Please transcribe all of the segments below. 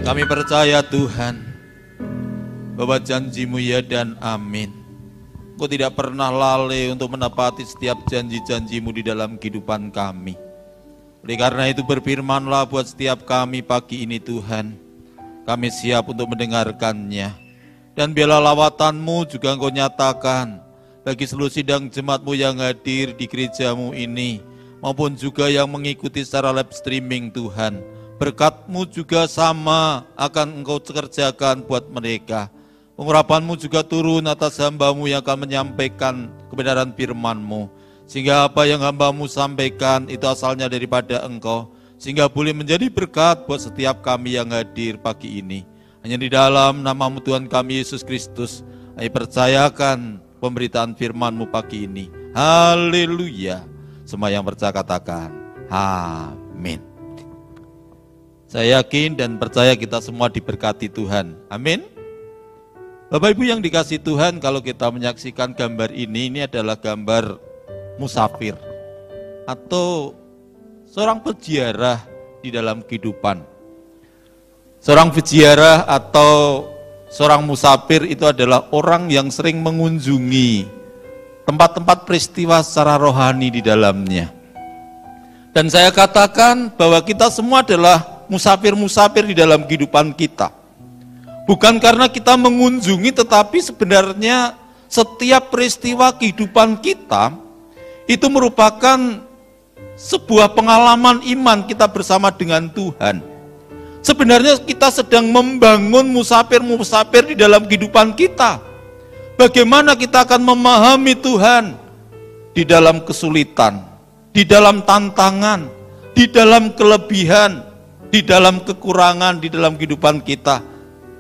Kami percaya Tuhan, bahwa janji-Mu ya dan amin. Engkau tidak pernah lalai untuk menepati setiap janji-janji-Mu di dalam kehidupan kami. Oleh karena itu berfirmanlah buat setiap kami pagi ini Tuhan. Kami siap untuk mendengarkannya. Dan biarlah lawatan-Mu juga Engkau nyatakan bagi seluruh sidang jemaat-Mu yang hadir di gereja-Mu ini, maupun juga yang mengikuti secara live streaming Tuhan. Berkat-Mu juga sama akan Engkau kerjakan buat mereka. Pengurapan-Mu juga turun atas hamba-Mu yang akan menyampaikan kebenaran firman-Mu. Sehingga apa yang hamba-Mu sampaikan itu asalnya daripada Engkau. Sehingga boleh menjadi berkat buat setiap kami yang hadir pagi ini. Hanya di dalam nama-Mu Tuhan kami Yesus Kristus, kami percayakan pemberitaan firman-Mu pagi ini. Haleluya. Semua yang percaya katakan, amin. Saya yakin dan percaya kita semua diberkati Tuhan. Amin. Bapak Ibu yang dikasih Tuhan, kalau kita menyaksikan gambar ini adalah gambar musafir atau seorang peziarah di dalam kehidupan. Seorang peziarah atau seorang musafir itu adalah orang yang sering mengunjungi tempat-tempat peristiwa secara rohani di dalamnya. Dan saya katakan bahwa kita semua adalah musafir-musafir di dalam kehidupan kita. Bukan karena kita mengunjungi, tetapi sebenarnya setiap peristiwa kehidupan kita itu merupakan sebuah pengalaman iman kita bersama dengan Tuhan. Sebenarnya kita sedang membangun musafir-musafir di dalam kehidupan kita. Bagaimana kita akan memahami Tuhan di dalam kesulitan, di dalam tantangan, di dalam kelebihan, di dalam kekurangan, di dalam kehidupan kita.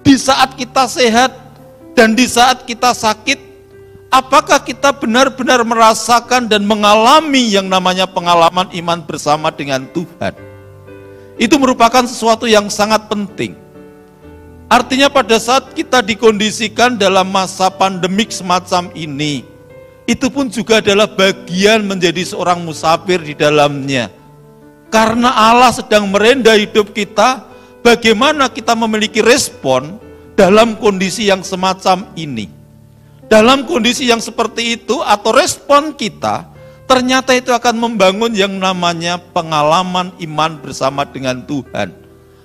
Di saat kita sehat dan di saat kita sakit, apakah kita benar-benar merasakan dan mengalami yang namanya pengalaman iman bersama dengan Tuhan? Itu merupakan sesuatu yang sangat penting. Artinya pada saat kita dikondisikan dalam masa pandemik semacam ini, itu pun juga adalah bagian menjadi seorang musafir di dalamnya. Karena Allah sedang merendah hidup kita, bagaimana kita memiliki respon dalam kondisi yang semacam ini. Dalam kondisi yang seperti itu atau respon kita, ternyata itu akan membangun yang namanya pengalaman iman bersama dengan Tuhan.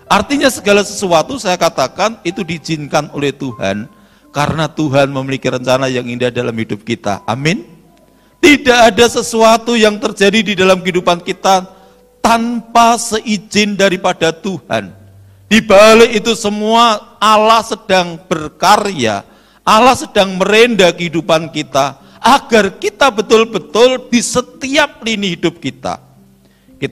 Artinya segala sesuatu saya katakan itu diizinkan oleh Tuhan, karena Tuhan memiliki rencana yang indah dalam hidup kita. Amin. Tidak ada sesuatu yang terjadi di dalam kehidupan kita tanpa seizin daripada Tuhan. Di balik itu semua Allah sedang berkarya, Allah sedang merendah kehidupan kita, agar kita betul-betul di setiap lini hidup kita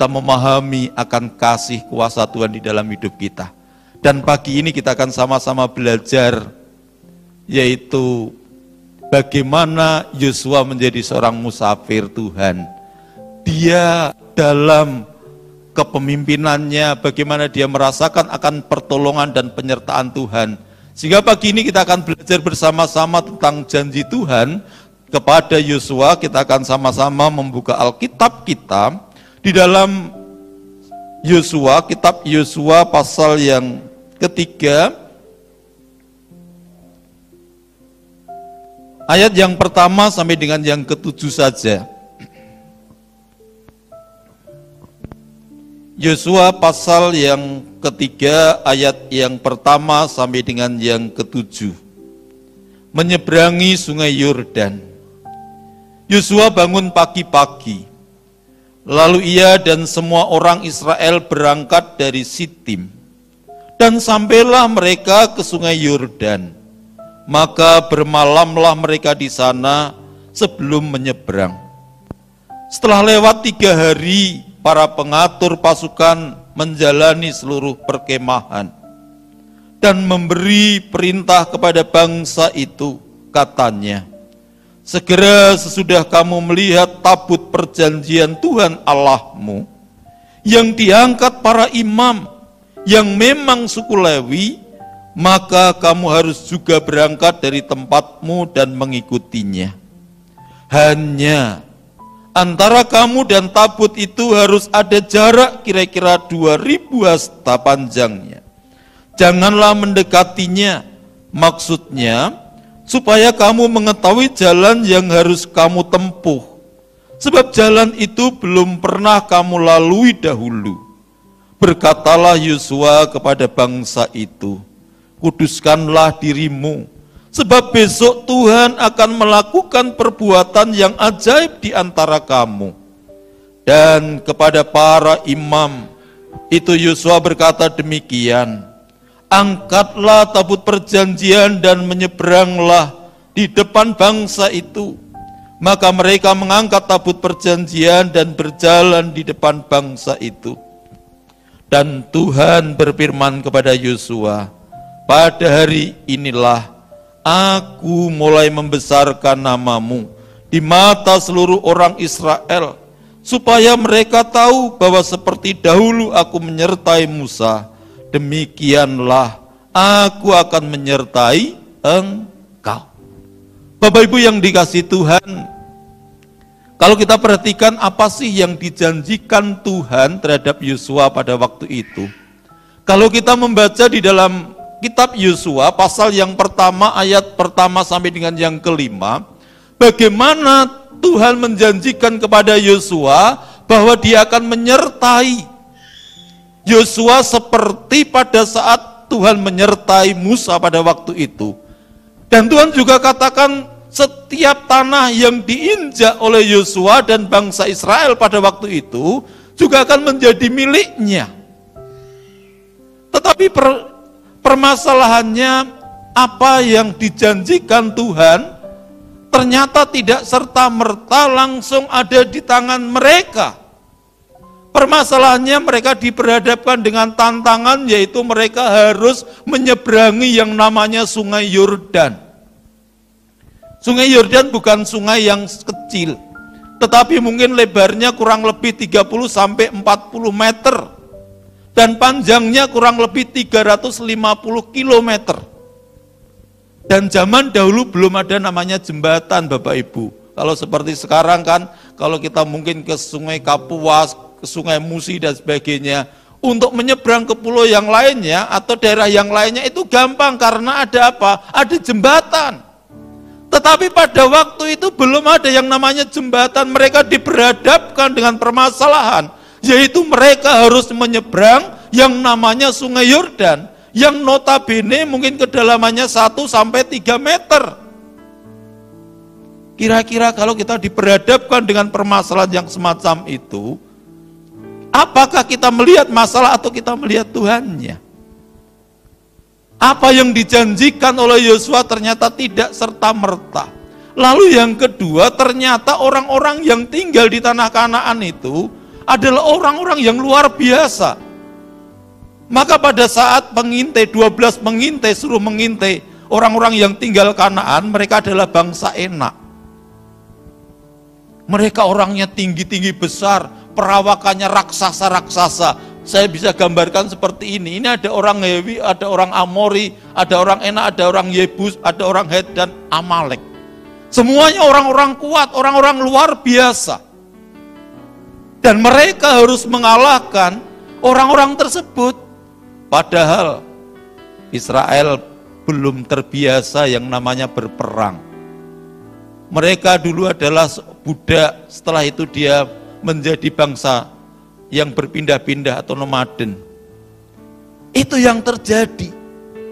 memahami akan kasih kuasa Tuhan di dalam hidup kita. Dan pagi ini kita akan sama-sama belajar, yaitu bagaimana Yosua menjadi seorang musafir Tuhan. Dia dalam kepemimpinannya, bagaimana dia merasakan akan pertolongan dan penyertaan Tuhan. Sehingga pagi ini kita akan belajar bersama-sama tentang janji Tuhan kepada Yosua. Kita akan sama-sama membuka Alkitab kita di dalam Yosua, kitab Yosua pasal yang ketiga, ayat yang pertama sampai dengan yang ketujuh saja. Yosua pasal yang ketiga, ayat yang pertama sampai dengan yang ketujuh. Menyeberangi sungai Yordan. Yosua bangun pagi-pagi. Lalu ia dan semua orang Israel berangkat dari Sitim, dan sampailah mereka ke sungai Yordan. Maka bermalamlah mereka di sana sebelum menyeberang. Setelah lewat 3 hari, para pengatur pasukan menjalani seluruh perkemahan dan memberi perintah kepada bangsa itu, katanya, segera sesudah kamu melihat tabut perjanjian Tuhan Allahmu yang diangkat para imam yang memang suku Lewi, maka kamu harus juga berangkat dari tempatmu dan mengikutinya. Hanya antara kamu dan tabut itu harus ada jarak kira-kira 2000 hasta panjangnya. Janganlah mendekatinya. Maksudnya, supaya kamu mengetahui jalan yang harus kamu tempuh. Sebab jalan itu belum pernah kamu lalui dahulu. Berkatalah Yosua kepada bangsa itu, kuduskanlah dirimu, sebab besok Tuhan akan melakukan perbuatan yang ajaib di antara kamu. Dan kepada para imam itu Yosua berkata demikian, angkatlah tabut perjanjian dan menyeberanglah di depan bangsa itu. Maka mereka mengangkat tabut perjanjian dan berjalan di depan bangsa itu. Dan Tuhan berfirman kepada Yosua, pada hari inilah aku mulai membesarkan namamu di mata seluruh orang Israel, supaya mereka tahu bahwa seperti dahulu aku menyertai Musa, demikianlah aku akan menyertai engkau. Bapak Ibu yang dikasihi Tuhan, kalau kita perhatikan apa sih yang dijanjikan Tuhan terhadap Yosua pada waktu itu. Kalau kita membaca di dalam kitab Yosua pasal yang pertama ayat pertama sampai dengan yang kelima, bagaimana Tuhan menjanjikan kepada Yosua bahwa dia akan menyertai Yosua seperti pada saat Tuhan menyertai Musa pada waktu itu. Dan Tuhan juga katakan setiap tanah yang diinjak oleh Yosua dan bangsa Israel pada waktu itu juga akan menjadi miliknya. Tetapi permasalahannya, apa yang dijanjikan Tuhan ternyata tidak serta-merta langsung ada di tangan mereka. Permasalahannya mereka diperhadapkan dengan tantangan, yaitu mereka harus menyeberangi yang namanya Sungai Yordan. Sungai Yordan bukan sungai yang kecil, tetapi mungkin lebarnya kurang lebih 30 sampai 40 meter dan panjangnya kurang lebih 350 kilometer. Dan zaman dahulu belum ada namanya jembatan, Bapak Ibu. Kalau seperti sekarang kan, kalau kita mungkin ke Sungai Kapuas, ke Sungai Musi dan sebagainya, untuk menyeberang ke pulau yang lainnya atau daerah yang lainnya itu gampang karena ada apa? Ada jembatan. Tetapi pada waktu itu belum ada yang namanya jembatan. Mereka diperhadapkan dengan permasalahan, yaitu mereka harus menyeberang yang namanya Sungai Yordan, yang notabene mungkin kedalamannya 1 sampai 3 meter. Kira-kira kalau kita diperhadapkan dengan permasalahan yang semacam itu, apakah kita melihat masalah atau kita melihat Tuhannya? Apa yang dijanjikan oleh Yosua ternyata tidak serta-merta. Lalu yang kedua, ternyata orang-orang yang tinggal di tanah Kanaan itu adalah orang-orang yang luar biasa. Maka pada saat pengintai, 12 pengintai suruh mengintai orang-orang yang tinggal Kanaan, mereka adalah bangsa Enak. Mereka orangnya tinggi-tinggi besar, perawakannya raksasa-raksasa. Saya bisa gambarkan seperti ini. Ini ada orang Hewi, ada orang Amori, ada orang Enak, ada orang Yebus, ada orang Het dan Amalek. Semuanya orang-orang kuat, orang-orang luar biasa. Dan mereka harus mengalahkan orang-orang tersebut. Padahal Israel belum terbiasa yang namanya berperang. Mereka dulu adalah budak, setelah itu dia menjadi bangsa yang berpindah-pindah atau nomaden. Itu yang terjadi.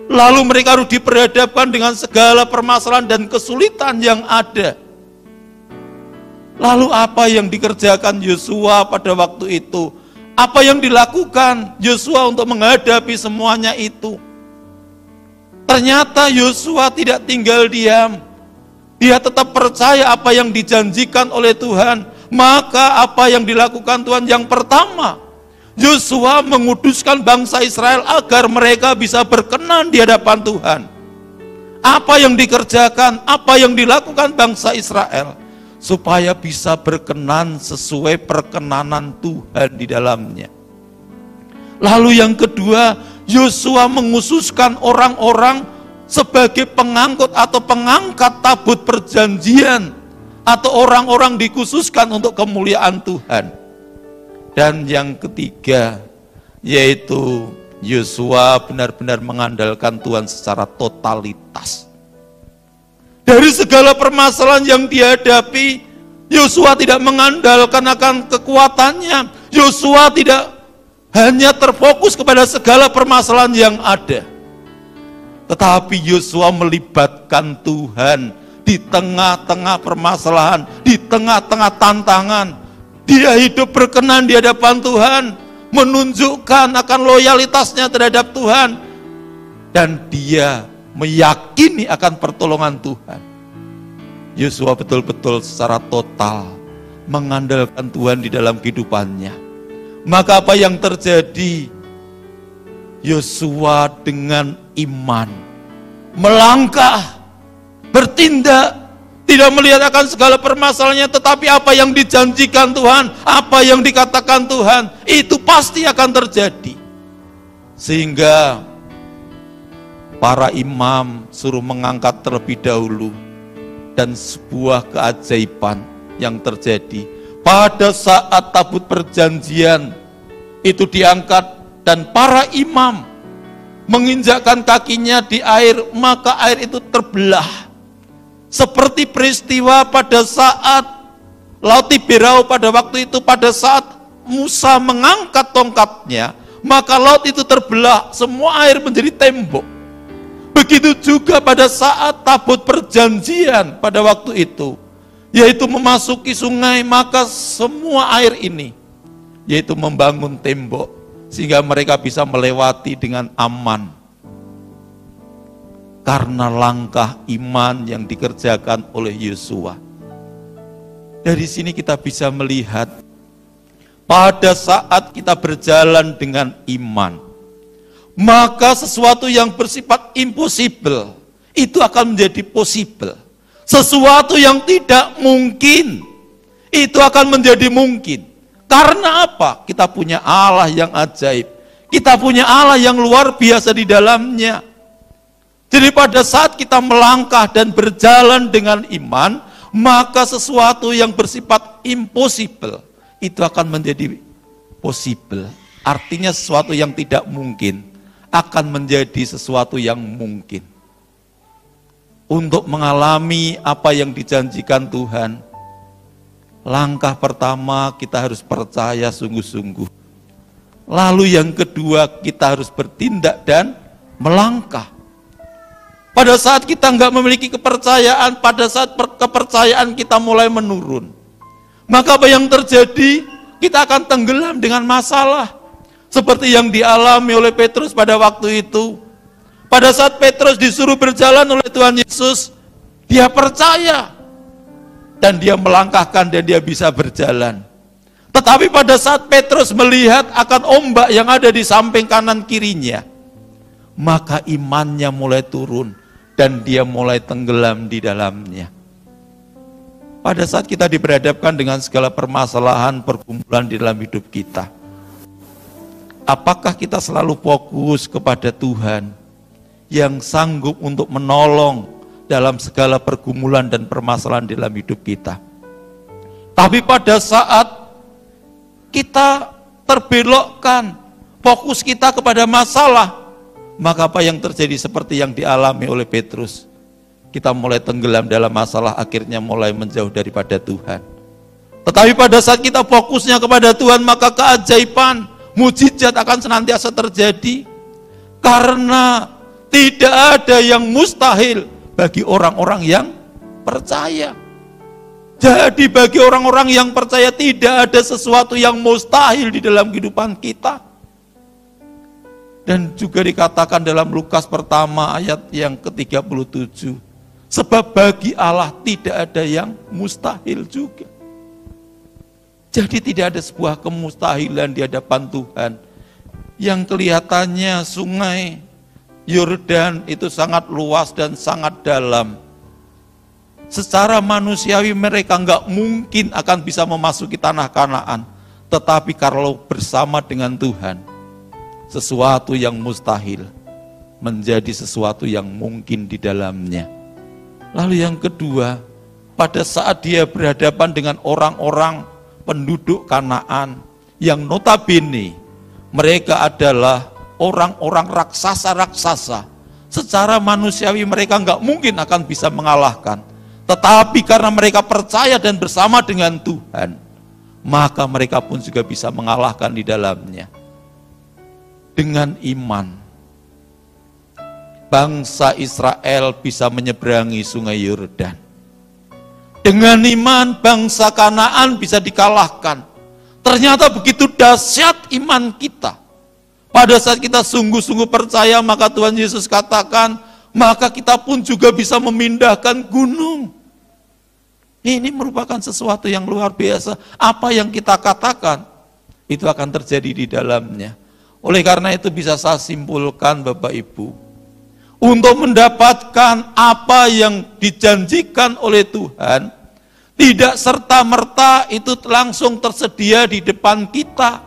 Lalu mereka harus diperhadapkan dengan segala permasalahan dan kesulitan yang ada. Lalu apa yang dikerjakan Yosua pada waktu itu? Apa yang dilakukan Yosua untuk menghadapi semuanya itu? Ternyata Yosua tidak tinggal diam. Dia tetap percaya apa yang dijanjikan oleh Tuhan. Maka apa yang dilakukan Tuhan? Yang pertama, Yosua menguduskan bangsa Israel agar mereka bisa berkenan di hadapan Tuhan. Apa yang dikerjakan, apa yang dilakukan bangsa Israel? Supaya bisa berkenan sesuai perkenanan Tuhan di dalamnya. Lalu yang kedua, Yosua menghususkan orang-orang sebagai pengangkut atau pengangkat tabut perjanjian, atau orang-orang dikhususkan untuk kemuliaan Tuhan. Dan yang ketiga, yaitu Yosua benar-benar mengandalkan Tuhan secara totalitas. Dari segala permasalahan yang dihadapi, Yosua tidak mengandalkan akan kekuatannya. Yosua tidak hanya terfokus kepada segala permasalahan yang ada, tetapi Yosua melibatkan Tuhan di tengah-tengah permasalahan, di tengah-tengah tantangan. Dia hidup berkenan di hadapan Tuhan, menunjukkan akan loyalitasnya terhadap Tuhan, dan dia meyakini akan pertolongan Tuhan. Yosua betul-betul secara total mengandalkan Tuhan di dalam kehidupannya. Maka apa yang terjadi? Yosua dengan iman melangkah, bertindak, tidak melihat akan segala permasalahannya, tetapi apa yang dijanjikan Tuhan, apa yang dikatakan Tuhan, itu pasti akan terjadi. Sehingga para imam suruh mengangkat terlebih dahulu, dan sebuah keajaiban yang terjadi. Pada saat tabut perjanjian itu diangkat dan para imam menginjakkan kakinya di air, maka air itu terbelah. Seperti peristiwa pada saat Laut Tiberau pada waktu itu, pada saat Musa mengangkat tongkatnya, maka laut itu terbelah, semua air menjadi tembok. Begitu juga pada saat tabut perjanjian pada waktu itu, yaitu memasuki sungai, maka semua air ini, yaitu membangun tembok, sehingga mereka bisa melewati dengan aman. Karena langkah iman yang dikerjakan oleh Yosua. Dari sini kita bisa melihat, pada saat kita berjalan dengan iman, maka sesuatu yang bersifat impossible itu akan menjadi possible. Sesuatu yang tidak mungkin itu akan menjadi mungkin. Karena apa? Kita punya Allah yang ajaib. Kita punya Allah yang luar biasa di dalamnya. Jadi pada saat kita melangkah dan berjalan dengan iman, maka sesuatu yang bersifat impossible itu akan menjadi possible. Artinya sesuatu yang tidak mungkin akan menjadi sesuatu yang mungkin. Untuk mengalami apa yang dijanjikan Tuhan, langkah pertama kita harus percaya sungguh-sungguh. Lalu yang kedua kita harus bertindak dan melangkah. Pada saat kita nggak memiliki kepercayaan, pada saat kepercayaan kita mulai menurun, maka apa yang terjadi? Kita akan tenggelam dengan masalah. Seperti yang dialami oleh Petrus pada waktu itu. Pada saat Petrus disuruh berjalan oleh Tuhan Yesus, dia percaya. Dan dia melangkahkan dan dia bisa berjalan. Tetapi pada saat Petrus melihat akan ombak yang ada di samping kanan kirinya, maka imannya mulai turun dan dia mulai tenggelam di dalamnya. Pada saat kita diberhadapkan dengan segala permasalahan, pergumulan di dalam hidup kita, apakah kita selalu fokus kepada Tuhan yang sanggup untuk menolong dalam segala pergumulan dan permasalahan dalam hidup kita? Tapi pada saat kita terbelokkan, fokus kita kepada masalah, maka apa yang terjadi seperti yang dialami oleh Petrus? Kita mulai tenggelam dalam masalah, akhirnya mulai menjauh daripada Tuhan. Tetapi pada saat kita fokusnya kepada Tuhan, maka keajaiban, mujizat akan senantiasa terjadi. Karena tidak ada yang mustahil bagi orang-orang yang percaya. Jadi bagi orang-orang yang percaya tidak ada sesuatu yang mustahil di dalam kehidupan kita. Dan juga dikatakan dalam Lukas pertama ayat yang ke-37, sebab bagi Allah tidak ada yang mustahil juga. Jadi tidak ada sebuah kemustahilan di hadapan Tuhan. Yang kelihatannya sungai Yordan itu sangat luas dan sangat dalam. Secara manusiawi mereka nggak mungkin akan bisa memasuki tanah Kanaan. Tetapi kalau bersama dengan Tuhan, sesuatu yang mustahil menjadi sesuatu yang mungkin di dalamnya. Lalu yang kedua, pada saat dia berhadapan dengan orang-orang penduduk Kanaan yang notabene mereka adalah orang-orang raksasa-raksasa. Secara manusiawi mereka nggak mungkin akan bisa mengalahkan. Tetapi karena mereka percaya dan bersama dengan Tuhan, maka mereka pun juga bisa mengalahkan di dalamnya. Dengan iman, bangsa Israel bisa menyeberangi sungai Yordan. Dengan iman, bangsa Kanaan bisa dikalahkan. Ternyata begitu dahsyat iman kita. Pada saat kita sungguh-sungguh percaya, maka Tuhan Yesus katakan, maka kita pun juga bisa memindahkan gunung. Ini merupakan sesuatu yang luar biasa. Apa yang kita katakan, itu akan terjadi di dalamnya. Oleh karena itu bisa saya simpulkan Bapak Ibu, untuk mendapatkan apa yang dijanjikan oleh Tuhan, tidak serta-merta itu langsung tersedia di depan kita.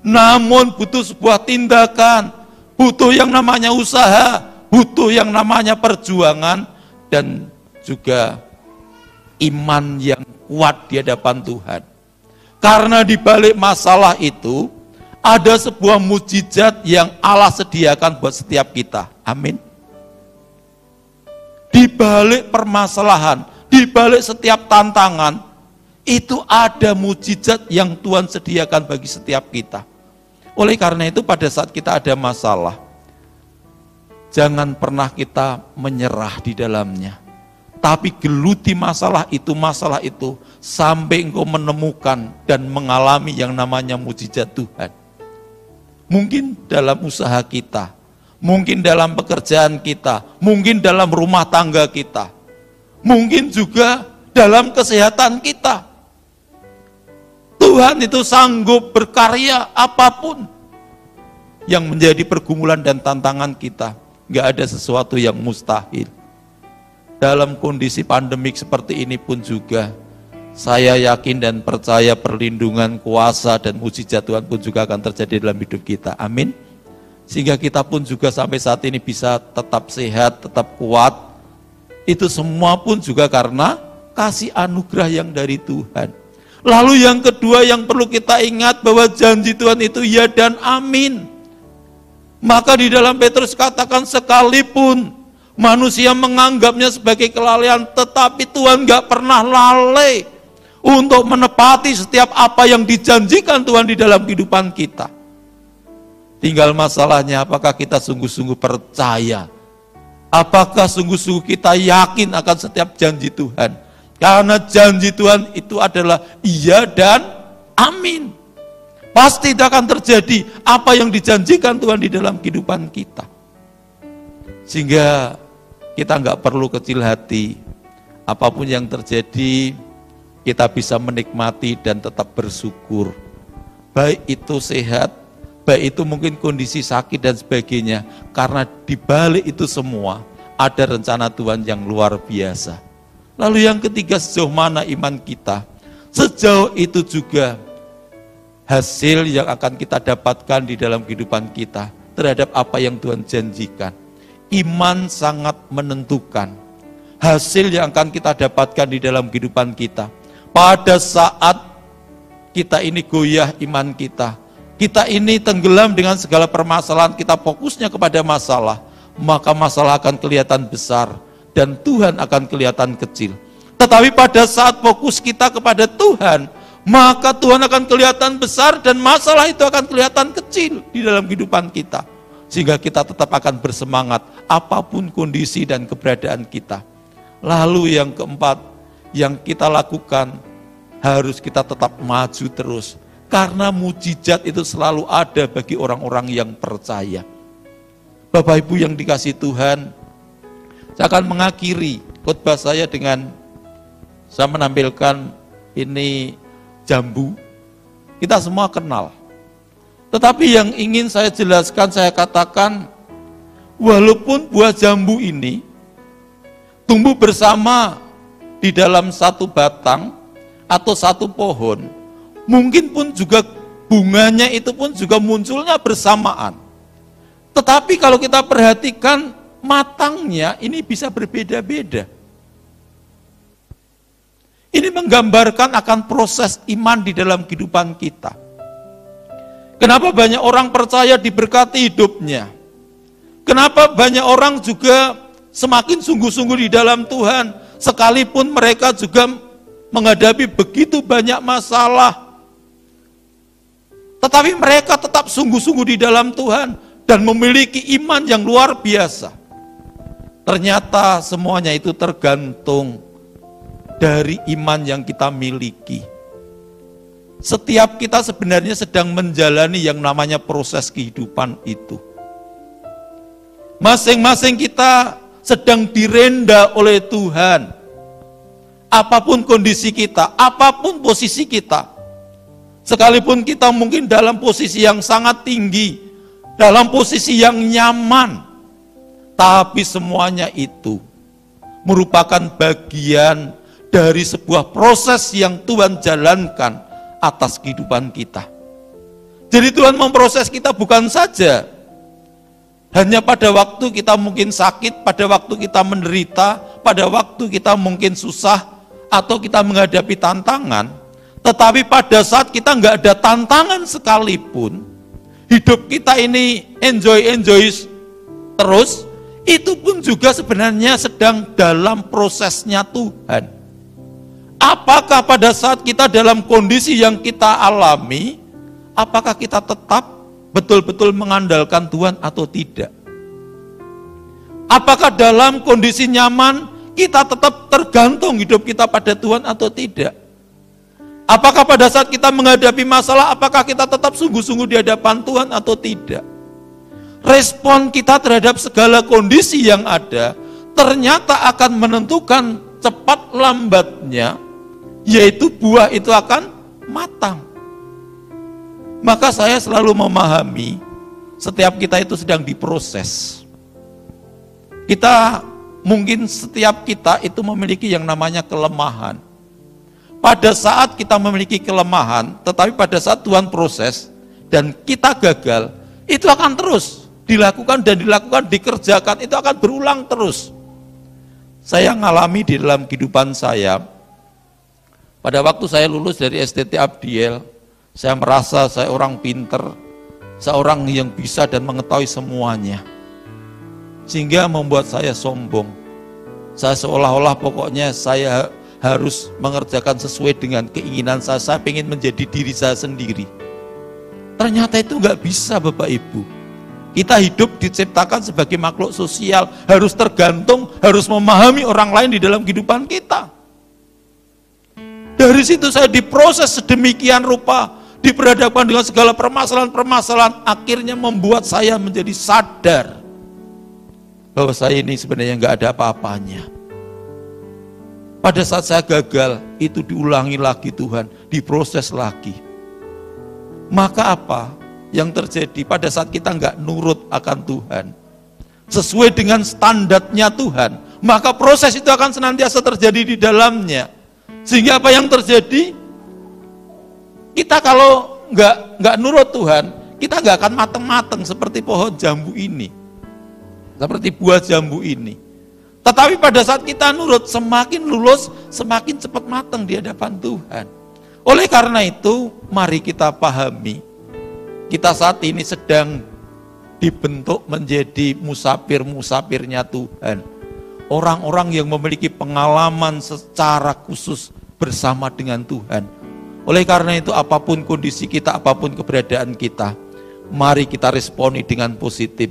Namun butuh sebuah tindakan, butuh yang namanya usaha, butuh yang namanya perjuangan, dan juga iman yang kuat di hadapan Tuhan. Karena di balik masalah itu, ada sebuah mukjizat yang Allah sediakan buat setiap kita. Amin. Di balik permasalahan, di balik setiap tantangan, itu ada mukjizat yang Tuhan sediakan bagi setiap kita. Oleh karena itu pada saat kita ada masalah, jangan pernah kita menyerah di dalamnya. Tapi geluti masalah itu, sampai engkau menemukan dan mengalami yang namanya mukjizat Tuhan. Mungkin dalam usaha kita, mungkin dalam pekerjaan kita, mungkin dalam rumah tangga kita, mungkin juga dalam kesehatan kita. Tuhan itu sanggup berkarya apapun yang menjadi pergumulan dan tantangan kita. Gak ada sesuatu yang mustahil. Dalam kondisi pandemik seperti ini pun juga, saya yakin dan percaya perlindungan, kuasa, dan mukjizat Tuhan pun juga akan terjadi dalam hidup kita. Amin. Sehingga kita pun juga sampai saat ini bisa tetap sehat, tetap kuat. Itu semua pun juga karena kasih anugerah yang dari Tuhan. Lalu yang kedua yang perlu kita ingat bahwa janji Tuhan itu ya dan amin. Maka di dalam Petrus katakan, sekalipun manusia menganggapnya sebagai kelalaian, tetapi Tuhan gak pernah lalai untuk menepati setiap apa yang dijanjikan Tuhan di dalam kehidupan kita. Tinggal masalahnya, apakah kita sungguh-sungguh percaya? Apakah sungguh-sungguh kita yakin akan setiap janji Tuhan? Karena janji Tuhan itu adalah iya dan amin. Pasti tidak akan terjadi apa yang dijanjikan Tuhan di dalam kehidupan kita. Sehingga kita nggak perlu kecil hati. Apapun yang terjadi, kita bisa menikmati dan tetap bersyukur. Baik itu sehat, baik itu mungkin kondisi sakit dan sebagainya. Karena di balik itu semua, ada rencana Tuhan yang luar biasa. Lalu yang ketiga, sejauh mana iman kita? Sejauh itu juga hasil yang akan kita dapatkan di dalam kehidupan kita terhadap apa yang Tuhan janjikan. Iman sangat menentukan hasil yang akan kita dapatkan di dalam kehidupan kita. Pada saat kita ini goyah iman kita ini tenggelam dengan segala permasalahan, kita fokusnya kepada masalah, maka masalah akan kelihatan besar dan Tuhan akan kelihatan kecil. Tetapi pada saat fokus kita kepada Tuhan, maka Tuhan akan kelihatan besar dan masalah itu akan kelihatan kecil di dalam kehidupan kita. Sehingga kita tetap akan bersemangat apapun kondisi dan keberadaan kita. Lalu yang keempat, yang kita lakukan, harus kita tetap maju terus. Karena mukjizat itu selalu ada bagi orang-orang yang percaya. Bapak Ibu yang dikasihi Tuhan, saya akan mengakhiri khotbah saya dengan saya menampilkan ini jambu. Kita semua kenal. Tetapi yang ingin saya jelaskan, saya katakan, walaupun buah jambu ini tumbuh bersama di dalam satu batang atau satu pohon, mungkin pun juga bunganya itu pun juga munculnya bersamaan. Tetapi kalau kita perhatikan matangnya ini bisa berbeda-beda. Ini menggambarkan akan proses iman di dalam kehidupan kita. Kenapa banyak orang percaya diberkati hidupnya? Kenapa banyak orang juga semakin sungguh-sungguh di dalam Tuhan, sekalipun mereka juga menghadapi begitu banyak masalah, tetapi mereka tetap sungguh-sungguh di dalam Tuhan dan memiliki iman yang luar biasa. Ternyata semuanya itu tergantung dari iman yang kita miliki. Setiap kita sebenarnya sedang menjalani yang namanya proses kehidupan itu. Masing-masing kita sedang direnda oleh Tuhan. Apapun kondisi kita, apapun posisi kita. Sekalipun kita mungkin dalam posisi yang sangat tinggi, dalam posisi yang nyaman, tapi semuanya itu merupakan bagian dari sebuah proses yang Tuhan jalankan atas kehidupan kita. Jadi Tuhan memproses kita bukan saja hanya pada waktu kita mungkin sakit, pada waktu kita menderita, pada waktu kita mungkin susah, atau kita menghadapi tantangan, tetapi pada saat kita nggak ada tantangan sekalipun, hidup kita ini enjoy terus, itu pun juga sebenarnya sedang dalam prosesnya Tuhan. Apakah pada saat kita dalam kondisi yang kita alami, apakah kita tetap betul-betul mengandalkan Tuhan atau tidak? Apakah dalam kondisi nyaman kita tetap tergantung hidup kita pada Tuhan atau tidak? Apakah pada saat kita menghadapi masalah, apakah kita tetap sungguh-sungguh di hadapan Tuhan atau tidak? Respon kita terhadap segala kondisi yang ada ternyata akan menentukan cepat lambatnya, yaitu buah itu akan matang. Maka saya selalu memahami setiap kita itu sedang diproses. Mungkin setiap kita itu memiliki yang namanya kelemahan. Pada saat kita memiliki kelemahan, tetapi pada saat Tuhan proses dan kita gagal, itu akan terus dilakukan dan dilakukan, dikerjakan, itu akan berulang terus. Saya ngalami di dalam kehidupan saya, pada waktu saya lulus dari STT Abdiel, saya merasa saya orang pinter, seorang yang bisa dan mengetahui semuanya. Sehingga membuat saya sombong. Saya seolah-olah pokoknya saya harus mengerjakan sesuai dengan keinginan saya ingin menjadi diri saya sendiri. Ternyata itu nggak bisa, Bapak Ibu. Kita hidup diciptakan sebagai makhluk sosial, harus tergantung, harus memahami orang lain di dalam kehidupan kita. Dari situ saya diproses sedemikian rupa, diperhadapkan dengan segala permasalahan-permasalahan, akhirnya membuat saya menjadi sadar bahwa saya ini sebenarnya nggak ada apa-apanya. Pada saat saya gagal, itu diulangi lagi Tuhan, diproses lagi. Maka apa yang terjadi pada saat kita nggak nurut akan Tuhan, sesuai dengan standarnya Tuhan, maka proses itu akan senantiasa terjadi di dalamnya. Sehingga apa yang terjadi? Kita kalau nggak nurut Tuhan, kita nggak akan mateng-mateng seperti pohon jambu ini, seperti buah jambu ini. Tetapi pada saat kita nurut, semakin lulus, semakin cepat matang di hadapan Tuhan. Oleh karena itu, mari kita pahami, kita saat ini sedang dibentuk menjadi musafir-musafirnya Tuhan. Orang-orang yang memiliki pengalaman secara khusus bersama dengan Tuhan. Oleh karena itu, apapun kondisi kita, apapun keberadaan kita, mari kita responi dengan positif.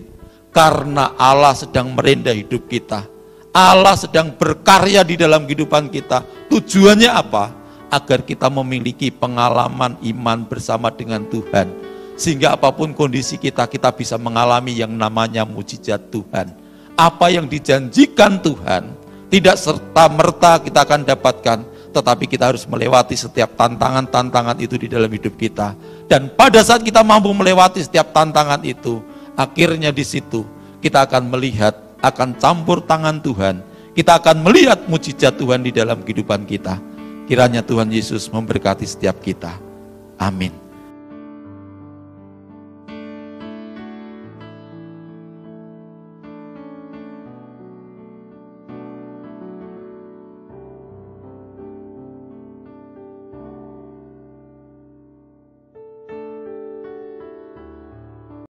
Karena Allah sedang merendah hidup kita. Allah sedang berkarya di dalam kehidupan kita. Tujuannya apa? Agar kita memiliki pengalaman iman bersama dengan Tuhan. Sehingga apapun kondisi kita, kita bisa mengalami yang namanya mujizat Tuhan. Apa yang dijanjikan Tuhan, tidak serta-merta kita akan dapatkan, tetapi kita harus melewati setiap tantangan-tantangan itu di dalam hidup kita. Dan pada saat kita mampu melewati setiap tantangan itu, akhirnya di situ kita akan melihat, akan campur tangan Tuhan. Kita akan melihat mujizat Tuhan di dalam kehidupan kita. Kiranya Tuhan Yesus memberkati setiap kita. Amin.